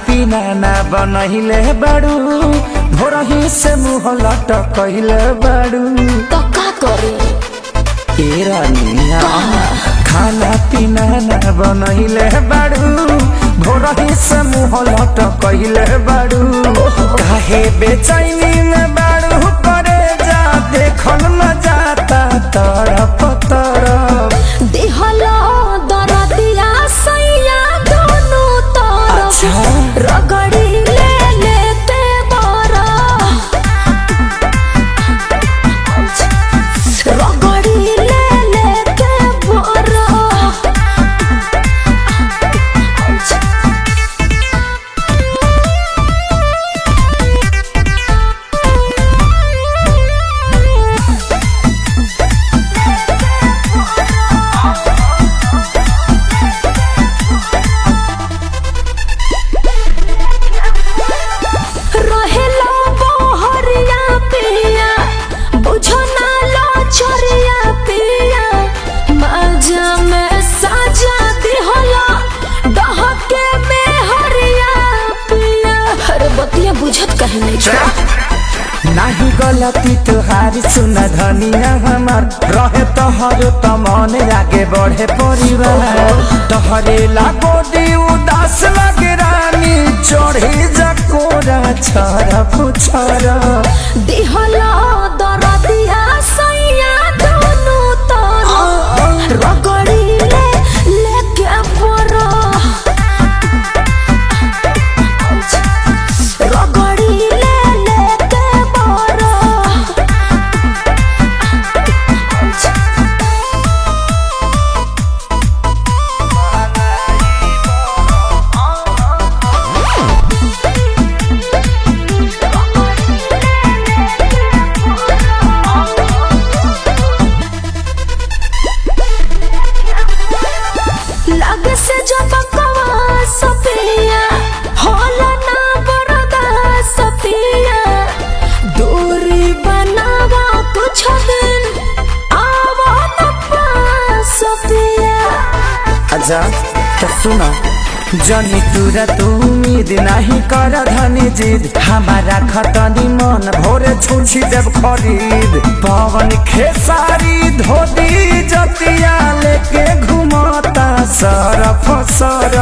पीना ना बनहिले बाड़ू भोरही से मुँह लटकले बाड़ू तो का करे ए रानिया खाना पीना ना बनहिले बाड़ू भोरही से मुँह लटकले बाड़ू काहे बेचैनी में बाड़ू करे जा देखल न जाता तरफ तरफ देहला दरदिया सैया दोनों तरफ रगड़ी ले लेते बरा रगड़ी ले लेते बरा बुझत कहीं नहीं नाही गलती तुहारी सुन धनिया हमार रहे तोहर त मन आगे बढ़े परिवार तोहरे लागो दी उदास लगे रानी चढ़े जकोरा छरा पुछरा दिहला दरदिया सैया दोनों तरफ रगड़ी ले लेके बरा रगड़ी ले लेके बरा लगे से जो बकवा सपिया होला ना बरदा सपिया दूरी बनावा कुछ दिन आवा न पास सपिया अच्छा तो सुना जनी तुरा तू उम्मीद नहीं कर धनी जिद हमारा खतनी मन भोरे छुछी देव खरीद पवन खेसारी धोती जतिया लेके घुमाता सरफ सर